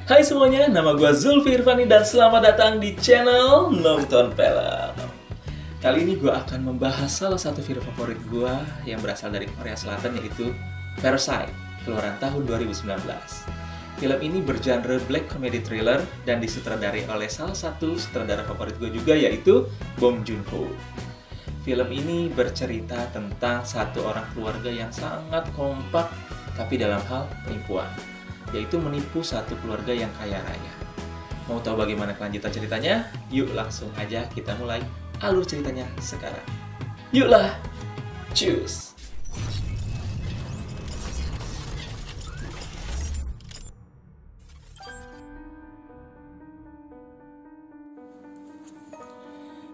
Hai semuanya, nama gue Zulfi Irvani dan selamat datang di channel Nonton Film. Kali ini gue akan membahas salah satu film favorit gue yang berasal dari Korea Selatan, yaitu Parasite, keluaran tahun 2019. Film ini bergenre black comedy thriller dan disutradarai oleh salah satu sutradara favorit gue juga, yaitu Bong Joon-ho. Film ini bercerita tentang satu orang keluarga yang sangat kompak tapi dalam hal penipuan, yaitu menipu satu keluarga yang kaya raya. Mau tahu bagaimana kelanjutan ceritanya? Yuk langsung aja kita mulai alur ceritanya sekarang. Yuklah, choose!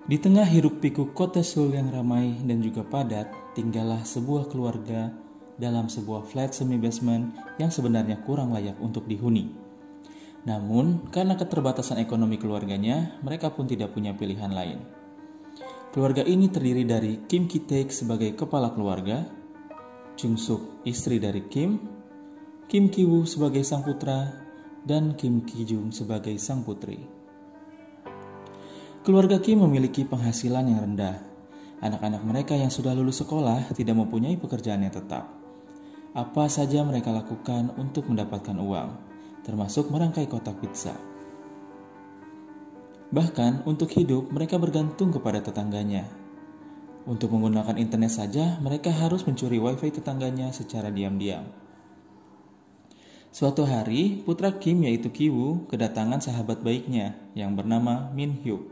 Di tengah hiruk-pikuk kota Seoul yang ramai dan juga padat, tinggallah sebuah keluarga dalam sebuah flat semi-basement yang sebenarnya kurang layak untuk dihuni. Namun, karena keterbatasan ekonomi keluarganya, mereka pun tidak punya pilihan lain. Keluarga ini terdiri dari Kim Ki-taek sebagai kepala keluarga, Jung Suk istri dari Kim, Kim Ki-woo sebagai sang putra, dan Kim Ki-jung sebagai sang putri. Keluarga Kim memiliki penghasilan yang rendah. Anak-anak mereka yang sudah lulus sekolah tidak mempunyai pekerjaan yang tetap. Apa saja mereka lakukan untuk mendapatkan uang, termasuk merangkai kotak pizza. Bahkan untuk hidup mereka bergantung kepada tetangganya. Untuk menggunakan internet saja mereka harus mencuri wifi tetangganya secara diam-diam. Suatu hari, putra Kim yaitu Ki-woo kedatangan sahabat baiknya yang bernama Min Hyuk.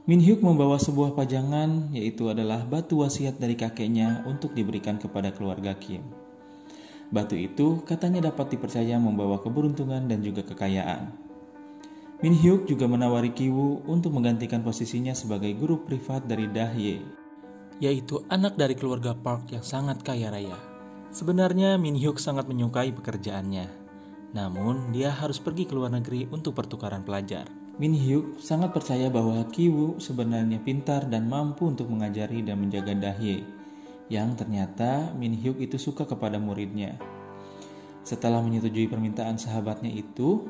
Min Hyuk membawa sebuah pajangan, yaitu adalah batu wasiat dari kakeknya untuk diberikan kepada keluarga Kim. Batu itu katanya dapat dipercaya membawa keberuntungan dan juga kekayaan. Min Hyuk juga menawari Ki-woo untuk menggantikan posisinya sebagai guru privat dari Dahye, yaitu anak dari keluarga Park yang sangat kaya raya. Sebenarnya Min Hyuk sangat menyukai pekerjaannya, namun dia harus pergi ke luar negeri untuk pertukaran pelajar. Min Hyuk sangat percaya bahwa Ki-woo sebenarnya pintar dan mampu untuk mengajari dan menjaga Dahye, yang ternyata Min Hyuk itu suka kepada muridnya. Setelah menyetujui permintaan sahabatnya itu,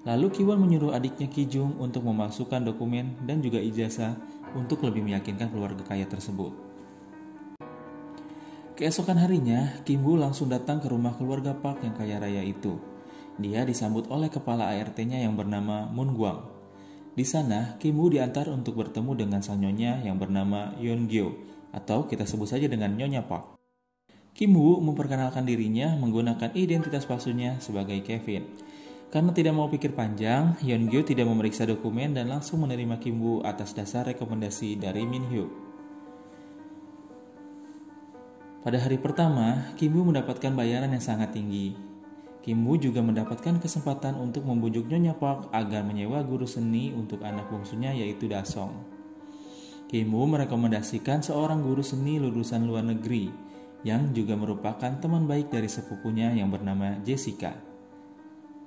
lalu Ki-woo menyuruh adiknya Ki-jung untuk memasukkan dokumen dan juga ijazah untuk lebih meyakinkan keluarga kaya tersebut. Keesokan harinya, Kim-woo langsung datang ke rumah keluarga Park yang kaya raya itu. Dia disambut oleh kepala ART-nya yang bernama Moon Gwang. Di sana, Kim-woo diantar untuk bertemu dengan sang nyonya yang bernama Yeon-gyo, atau kita sebut saja dengan Nyonya Park. Kim-woo memperkenalkan dirinya menggunakan identitas palsunya sebagai Kevin. Karena tidak mau pikir panjang, Yeon-gyo tidak memeriksa dokumen dan langsung menerima Kim-woo atas dasar rekomendasi dari Min Hyuk. Pada hari pertama, Kim-woo mendapatkan bayaran yang sangat tinggi. Kim-woo juga mendapatkan kesempatan untuk membujuk Nyonya Park agar menyewa guru seni untuk anak bungsunya, yaitu Da-song. Kim-woo merekomendasikan seorang guru seni lulusan luar negeri yang juga merupakan teman baik dari sepupunya yang bernama Jessica.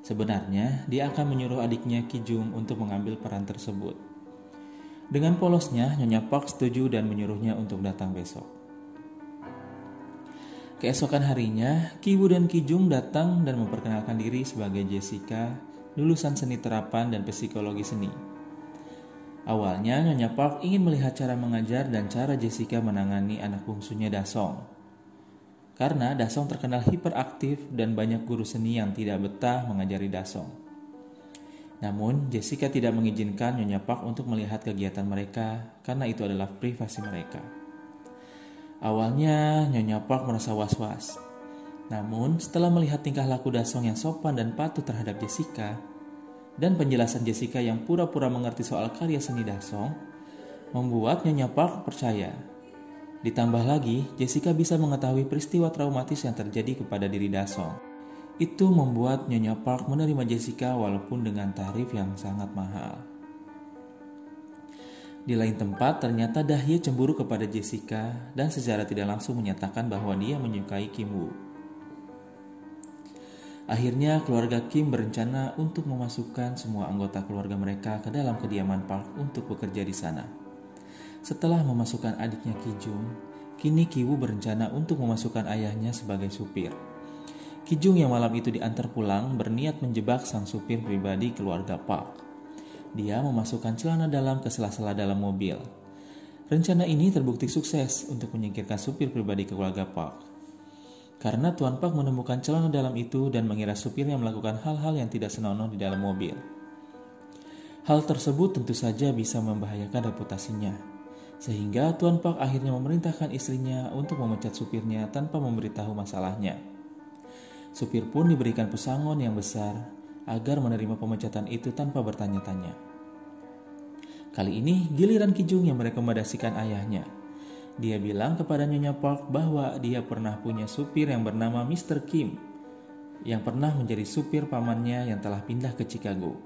Sebenarnya, dia akan menyuruh adiknya Ki-jung untuk mengambil peran tersebut. Dengan polosnya, Nyonya Park setuju dan menyuruhnya untuk datang besok. Keesokan harinya, Ki-woo dan Ki-jung datang dan memperkenalkan diri sebagai Jessica, lulusan seni terapan dan psikologi seni. Awalnya, Nyonya Park ingin melihat cara mengajar dan cara Jessica menangani anak bungsunya Da-song. Karena Da-song terkenal hiperaktif dan banyak guru seni yang tidak betah mengajari Da-song. Namun, Jessica tidak mengizinkan Nyonya Park untuk melihat kegiatan mereka karena itu adalah privasi mereka. Awalnya, Nyonya Park merasa was-was. Namun, setelah melihat tingkah laku Da-song yang sopan dan patuh terhadap Jessica, dan penjelasan Jessica yang pura-pura mengerti soal karya seni Da-song, membuat Nyonya Park percaya. Ditambah lagi, Jessica bisa mengetahui peristiwa traumatis yang terjadi kepada diri Da-song. Itu membuat Nyonya Park menerima Jessica walaupun dengan tarif yang sangat mahal. Di lain tempat, ternyata Dahye cemburu kepada Jessica dan secara tidak langsung menyatakan bahwa dia menyukai Kim-woo. Akhirnya, keluarga Kim berencana untuk memasukkan semua anggota keluarga mereka ke dalam kediaman Park untuk bekerja di sana. Setelah memasukkan adiknya Ki-jung, kini Ki-woo berencana untuk memasukkan ayahnya sebagai supir. Kijung yang malam itu diantar pulang berniat menjebak sang supir pribadi keluarga Park. Dia memasukkan celana dalam ke sela-sela dalam mobil. Rencana ini terbukti sukses untuk menyingkirkan supir pribadi keluarga Park. Karena Tuan Park menemukan celana dalam itu dan mengira supirnya melakukan hal-hal yang tidak senonoh di dalam mobil. Hal tersebut tentu saja bisa membahayakan reputasinya. Sehingga Tuan Park akhirnya memerintahkan istrinya untuk memecat supirnya tanpa memberitahu masalahnya. Supir pun diberikan pesangon yang besar agar menerima pemecatan itu tanpa bertanya-tanya. Kali ini giliran Kijung yang merekomendasikan ayahnya. Dia bilang kepada Nyonya Park bahwa dia pernah punya supir yang bernama Mr. Kim, yang pernah menjadi supir pamannya yang telah pindah ke Chicago.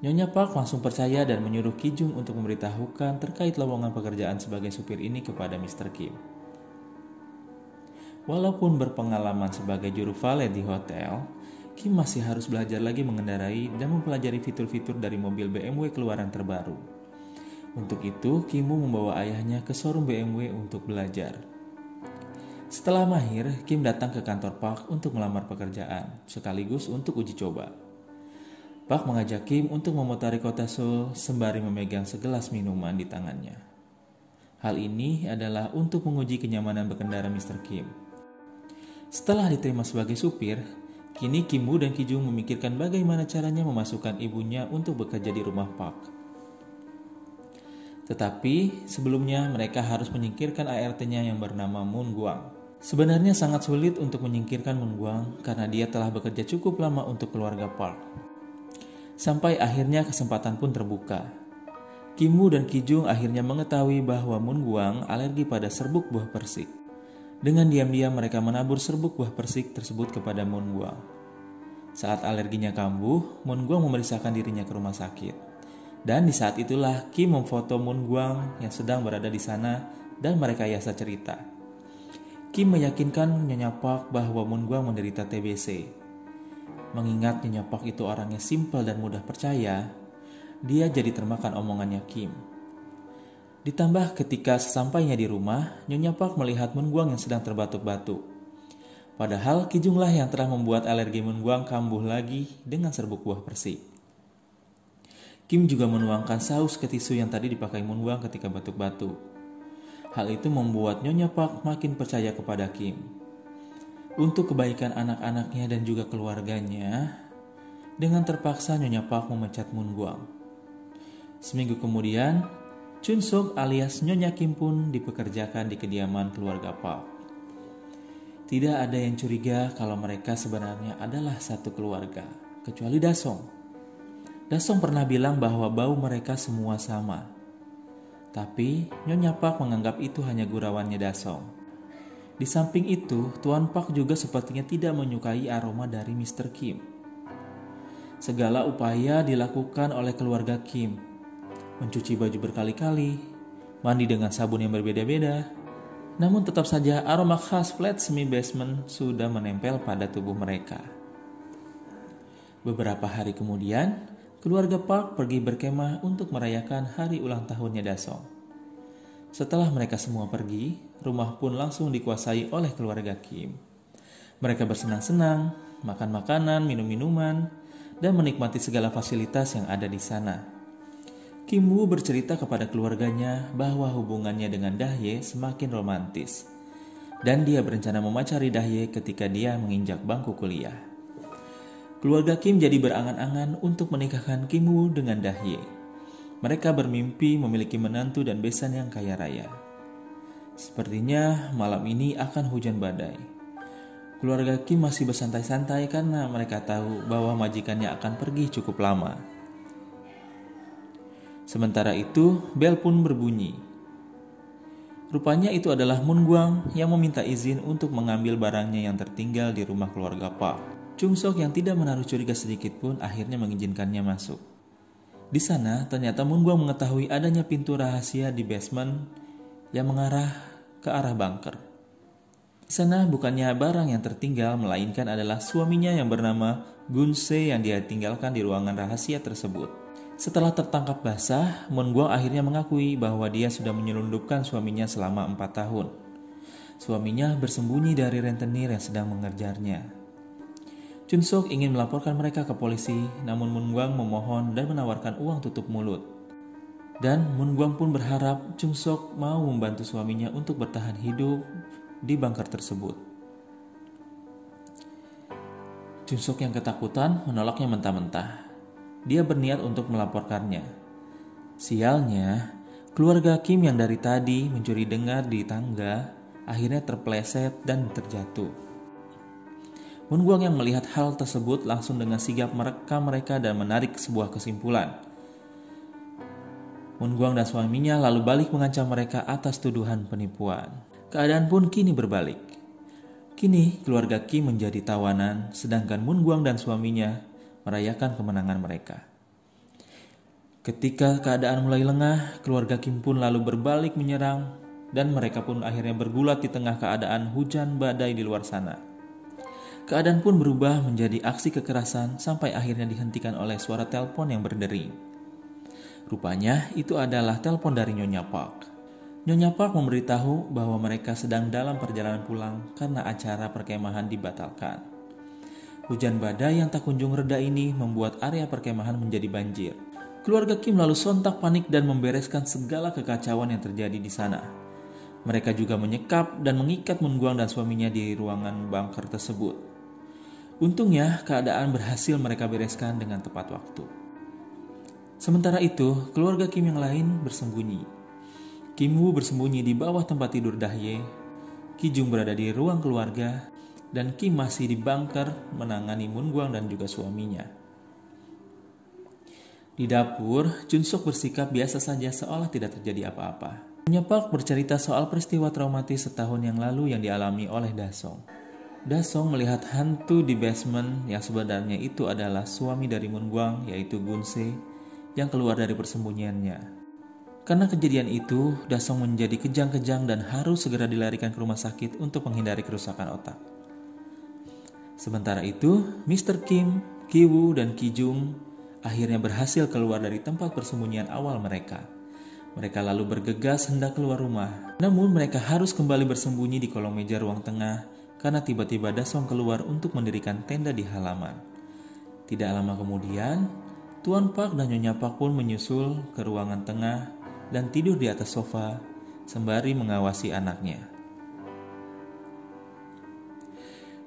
Nyonya Park langsung percaya dan menyuruh Kijung untuk memberitahukan terkait lowongan pekerjaan sebagai supir ini kepada Mr. Kim. Walaupun berpengalaman sebagai juru valet di hotel, Kim masih harus belajar lagi mengendarai dan mempelajari fitur-fitur dari mobil BMW keluaran terbaru. Untuk itu, Kim membawa ayahnya ke showroom BMW untuk belajar. Setelah mahir, Kim datang ke kantor Park untuk melamar pekerjaan, sekaligus untuk uji coba. Park mengajak Kim untuk memutari kota Seoul sembari memegang segelas minuman di tangannya. Hal ini adalah untuk menguji kenyamanan berkendara Mr. Kim. Setelah diterima sebagai supir, kini Kim Woo dan Kijung memikirkan bagaimana caranya memasukkan ibunya untuk bekerja di rumah Park. Tetapi sebelumnya mereka harus menyingkirkan ART-nya yang bernama Moon Gwang. Sebenarnya sangat sulit untuk menyingkirkan Moon Gwang karena dia telah bekerja cukup lama untuk keluarga Park. Sampai akhirnya kesempatan pun terbuka. Kim Woo dan Kijung akhirnya mengetahui bahwa Moon Gwang alergi pada serbuk buah persik. Dengan diam-diam mereka menabur serbuk buah persik tersebut kepada Moon Gwang. Saat alerginya kambuh, Moon Gwang memeriksakan dirinya ke rumah sakit. Dan di saat itulah Kim memfoto Moon Gwang yang sedang berada di sana dan merekayasa cerita. Kim meyakinkan Nyonya Park bahwa Moon Gwang menderita TBC. Mengingat Nyonya Park itu orangnya simpel dan mudah percaya, dia jadi termakan omongannya Kim. Ditambah ketika sesampainya di rumah, Nyonya Park melihat Moon Gwang yang sedang terbatuk-batuk. Padahal Kijunglah yang telah membuat alergi Moon Gwang kambuh lagi dengan serbuk buah persik. Kim juga menuangkan saus ke tisu yang tadi dipakai Moon Gwang ketika batuk-batuk. Hal itu membuat Nyonya Park makin percaya kepada Kim. Untuk kebaikan anak-anaknya dan juga keluarganya, dengan terpaksa Nyonya Park memecat Moon Gwang. Seminggu kemudian, Chun Sok alias Nyonya Kim pun dipekerjakan di kediaman keluarga Park. Tidak ada yang curiga kalau mereka sebenarnya adalah satu keluarga, kecuali Dasong. Dasong pernah bilang bahwa bau mereka semua sama. Tapi Nyonya Park menganggap itu hanya gurauannya Dasong. Di samping itu, Tuan Park juga sepertinya tidak menyukai aroma dari Mr. Kim. Segala upaya dilakukan oleh keluarga Kim. Mencuci baju berkali-kali, mandi dengan sabun yang berbeda-beda. Namun tetap saja aroma khas flat semi basement sudah menempel pada tubuh mereka. Beberapa hari kemudian, keluarga Park pergi berkemah untuk merayakan hari ulang tahunnya Dasong. Setelah mereka semua pergi, rumah pun langsung dikuasai oleh keluarga Kim. Mereka bersenang-senang, makan makanan, minum minuman, dan menikmati segala fasilitas yang ada di sana. Kim Woo bercerita kepada keluarganya bahwa hubungannya dengan Dahye semakin romantis. Dan dia berencana memacari Dahye ketika dia menginjak bangku kuliah. Keluarga Kim jadi berangan-angan untuk menikahkan Kim Woo dengan Dahye. Mereka bermimpi memiliki menantu dan besan yang kaya raya. Sepertinya malam ini akan hujan badai. Keluarga Kim masih bersantai-santai karena mereka tahu bahwa majikannya akan pergi cukup lama. Sementara itu, bel pun berbunyi. Rupanya itu adalah Moon Gwang yang meminta izin untuk mengambil barangnya yang tertinggal di rumah keluarga Park. Chung Sok yang tidak menaruh curiga sedikit pun akhirnya mengizinkannya masuk. Di sana, ternyata Moon Gwang mengetahui adanya pintu rahasia di basement yang mengarah ke arah bunker. Di sana bukannya barang yang tertinggal, melainkan adalah suaminya yang bernama Gun Se yang dia tinggalkan di ruangan rahasia tersebut. Setelah tertangkap basah, Moon Gwang akhirnya mengakui bahwa dia sudah menyelundupkan suaminya selama 4 tahun. Suaminya bersembunyi dari rentenir yang sedang mengejarnya. Chun Sok ingin melaporkan mereka ke polisi, namun Mun Guang memohon dan menawarkan uang tutup mulut. Dan Mun Guang pun berharap Chun Sok mau membantu suaminya untuk bertahan hidup di bunker tersebut. Chun Sok yang ketakutan menolaknya mentah-mentah. Dia berniat untuk melaporkannya. Sialnya, keluarga Kim yang dari tadi mencuri dengar di tangga akhirnya terpeleset dan terjatuh. Mun Guang yang melihat hal tersebut langsung dengan sigap merekam mereka dan menarik sebuah kesimpulan. Mun Guang dan suaminya lalu balik mengancam mereka atas tuduhan penipuan. Keadaan pun kini berbalik. Kini keluarga Kim menjadi tawanan, sedangkan Mun Guang dan suaminya merayakan kemenangan mereka. Ketika keadaan mulai lengah, keluarga Kim pun lalu berbalik menyerang dan mereka pun akhirnya bergulat di tengah keadaan hujan badai di luar sana. Keadaan pun berubah menjadi aksi kekerasan sampai akhirnya dihentikan oleh suara telepon yang berdering. Rupanya itu adalah telepon dari Nyonya Park. Nyonya Park memberitahu bahwa mereka sedang dalam perjalanan pulang karena acara perkemahan dibatalkan. Hujan badai yang tak kunjung reda ini membuat area perkemahan menjadi banjir. Keluarga Kim lalu sontak panik dan membereskan segala kekacauan yang terjadi di sana. Mereka juga menyekap dan mengikat Mun Guang dan suaminya di ruangan bunker tersebut. Untungnya keadaan berhasil mereka bereskan dengan tepat waktu. Sementara itu, keluarga Kim yang lain bersembunyi. Kim Woo bersembunyi di bawah tempat tidur Dahye, Ki Jung berada di ruang keluarga, dan Kim masih di bunker menangani Mun Guang dan juga suaminya. Di dapur, Chun Sok bersikap biasa saja seolah tidak terjadi apa-apa. Nyonya Park bercerita soal peristiwa traumatis setahun yang lalu yang dialami oleh Dasong. Dasong melihat hantu di basement yang sebenarnya itu adalah suami dari Mun Guang, yaitu Gun Se, yang keluar dari persembunyiannya. Karena kejadian itu, Dasong menjadi kejang-kejang dan harus segera dilarikan ke rumah sakit untuk menghindari kerusakan otak. Sementara itu, Mr. Kim, Ki Woo, dan Ki Jung akhirnya berhasil keluar dari tempat persembunyian awal mereka. Mereka lalu bergegas hendak keluar rumah. Namun mereka harus kembali bersembunyi di kolong meja ruang tengah karena tiba-tiba Dasong keluar untuk mendirikan tenda di halaman. Tidak lama kemudian, Tuan Park dan Nyonya Park pun menyusul ke ruangan tengah dan tidur di atas sofa sembari mengawasi anaknya.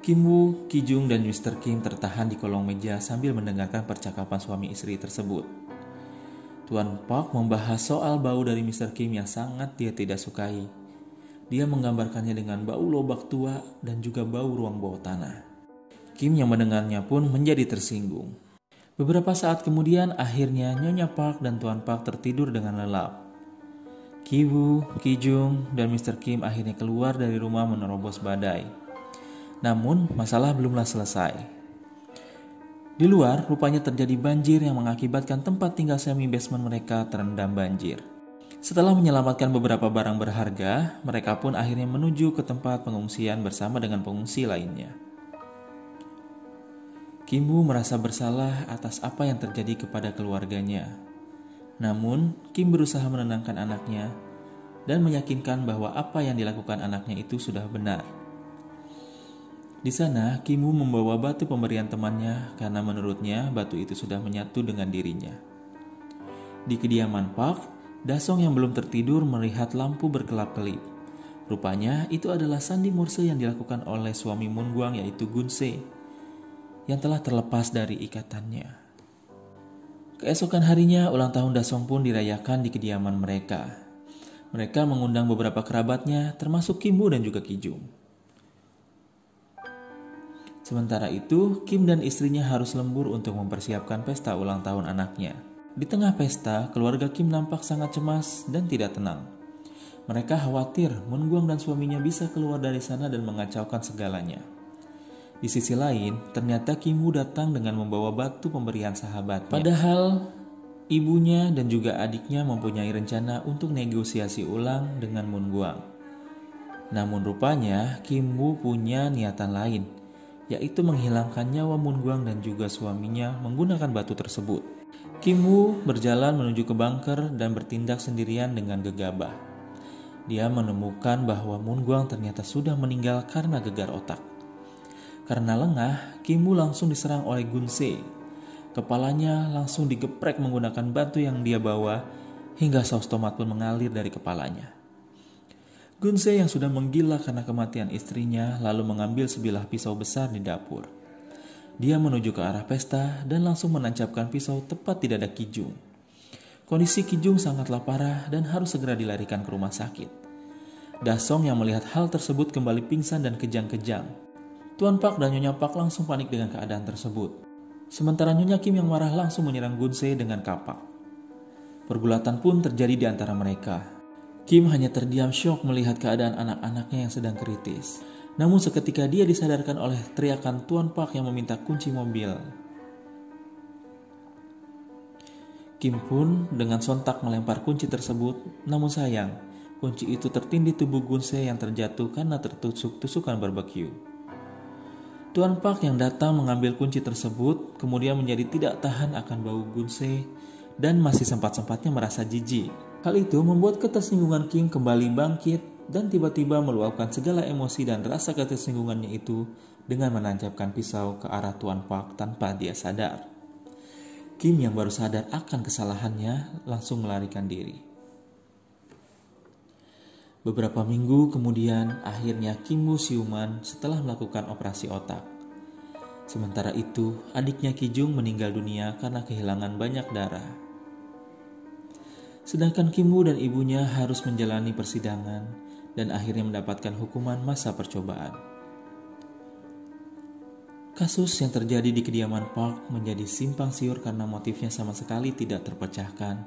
Kim Woo, Ki Jung, dan Mr. Kim tertahan di kolong meja sambil mendengarkan percakapan suami istri tersebut. Tuan Park membahas soal bau dari Mr. Kim yang sangat dia tidak sukai. Dia menggambarkannya dengan bau lobak tua dan juga bau ruang bawah tanah. Kim yang mendengarnya pun menjadi tersinggung. Beberapa saat kemudian akhirnya Nyonya Park dan Tuan Park tertidur dengan lelap. Ki Woo, Ki Jung, dan Mr. Kim akhirnya keluar dari rumah menerobos badai. Namun masalah belumlah selesai. Di luar rupanya terjadi banjir yang mengakibatkan tempat tinggal semi basement mereka terendam banjir. Setelah menyelamatkan beberapa barang berharga, mereka pun akhirnya menuju ke tempat pengungsian bersama dengan pengungsi lainnya. Kim Woo merasa bersalah atas apa yang terjadi kepada keluarganya. Namun, Kim berusaha menenangkan anaknya dan meyakinkan bahwa apa yang dilakukan anaknya itu sudah benar. Di sana, Kim Woo membawa batu pemberian temannya karena menurutnya batu itu sudah menyatu dengan dirinya. Di kediaman Park, Dasong yang belum tertidur melihat lampu berkelap-kelip. Rupanya itu adalah sandi morse yang dilakukan oleh suami Mun Guang, yaitu Gun Se, yang telah terlepas dari ikatannya. Keesokan harinya, ulang tahun Dasong pun dirayakan di kediaman mereka. Mereka mengundang beberapa kerabatnya, termasuk Kim Woo dan juga Ki Jung. Sementara itu, Kim dan istrinya harus lembur untuk mempersiapkan pesta ulang tahun anaknya. Di tengah pesta, keluarga Kim nampak sangat cemas dan tidak tenang. Mereka khawatir Mun Guang dan suaminya bisa keluar dari sana dan mengacaukan segalanya. Di sisi lain, ternyata Kim Woo datang dengan membawa batu pemberian sahabatnya. Padahal, ibunya dan juga adiknya mempunyai rencana untuk negosiasi ulang dengan Mun Guang. Namun rupanya, Kim Woo punya niatan lain, yaitu menghilangkan nyawa Mun Guang dan juga suaminya menggunakan batu tersebut. Kim Woo berjalan menuju ke bunker dan bertindak sendirian dengan gegabah. Dia menemukan bahwa Moon Gwang ternyata sudah meninggal karena gegar otak. Karena lengah, Kim Woo langsung diserang oleh Gun Se. Kepalanya langsung digeprek menggunakan batu yang dia bawa hingga saus tomat pun mengalir dari kepalanya. Gun Se yang sudah menggila karena kematian istrinya lalu mengambil sebilah pisau besar di dapur. Dia menuju ke arah pesta dan langsung menancapkan pisau tepat di dada Ki Jung. Kondisi Ki Jung sangatlah parah dan harus segera dilarikan ke rumah sakit. Da Song yang melihat hal tersebut kembali pingsan dan kejang-kejang. Tuan Pak dan Nyonya Pak langsung panik dengan keadaan tersebut. Sementara Nyonya Kim yang marah langsung menyerang Gun Se dengan kapak. Pergulatan pun terjadi di antara mereka. Kim hanya terdiam syok melihat keadaan anak-anaknya yang sedang kritis. Namun seketika dia disadarkan oleh teriakan Tuan Pak yang meminta kunci mobil. Kim pun dengan sontak melempar kunci tersebut, namun sayang, kunci itu tertindih tubuh Gun Se yang terjatuh karena tertusuk-tusukan barbeque. Tuan Pak yang datang mengambil kunci tersebut, kemudian menjadi tidak tahan akan bau Gun Se dan masih sempat-sempatnya merasa jijik. Hal itu membuat ketersinggungan Kim kembali bangkit dan tiba-tiba meluapkan segala emosi dan rasa ketersinggungannya itu dengan menancapkan pisau ke arah Tuan Pak tanpa dia sadar. Kim yang baru sadar akan kesalahannya langsung melarikan diri. Beberapa minggu kemudian akhirnya Kim Woo siuman setelah melakukan operasi otak. Sementara itu adiknya Ki Jung meninggal dunia karena kehilangan banyak darah. Sedangkan Kim Woo dan ibunya harus menjalani persidangan dan akhirnya mendapatkan hukuman masa percobaan. Kasus yang terjadi di kediaman Park menjadi simpang siur karena motifnya sama sekali tidak terpecahkan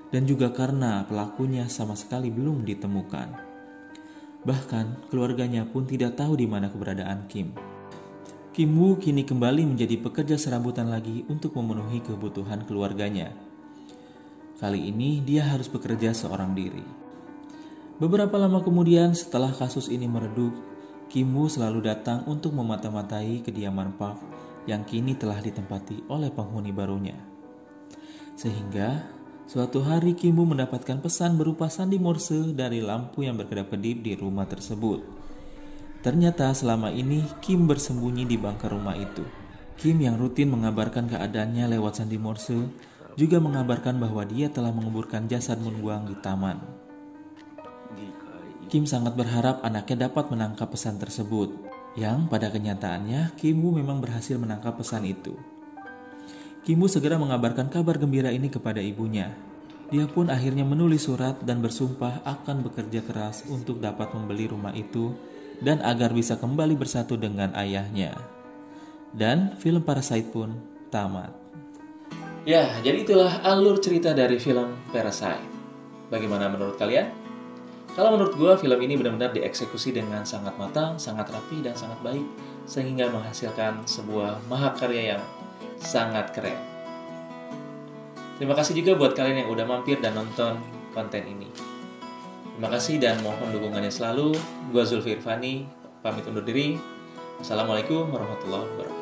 dan juga karena pelakunya sama sekali belum ditemukan. Bahkan keluarganya pun tidak tahu di mana keberadaan Kim. Kim Woo kini kembali menjadi pekerja serabutan lagi untuk memenuhi kebutuhan keluarganya. Kali ini dia harus bekerja seorang diri. Beberapa lama kemudian setelah kasus ini meredup, Kim Woo selalu datang untuk memata-matai kediaman Park yang kini telah ditempati oleh penghuni barunya. Sehingga suatu hari Kim Woo mendapatkan pesan berupa sandi Morse dari lampu yang berkedap-kedip di rumah tersebut. Ternyata selama ini Kim bersembunyi di bangker rumah itu. Kim yang rutin mengabarkan keadaannya lewat sandi Morse juga mengabarkan bahwa dia telah menguburkan jasad Moon Gwang di taman. Kim sangat berharap anaknya dapat menangkap pesan tersebut, yang pada kenyataannya Kim Woo memang berhasil menangkap pesan itu. Kim Woo segera mengabarkan kabar gembira ini kepada ibunya. Dia pun akhirnya menulis surat dan bersumpah akan bekerja keras untuk dapat membeli rumah itu dan agar bisa kembali bersatu dengan ayahnya. Dan film Parasite pun tamat. Ya, jadi itulah alur cerita dari film Parasite. Bagaimana menurut kalian? Kalau menurut gue, film ini benar-benar dieksekusi dengan sangat matang, sangat rapi, dan sangat baik, sehingga menghasilkan sebuah mahakarya yang sangat keren. Terima kasih juga buat kalian yang udah mampir dan nonton konten ini. Terima kasih dan mohon dukungannya selalu. Gue Zulfi Irvani, pamit undur diri. Assalamualaikum warahmatullahi wabarakatuh.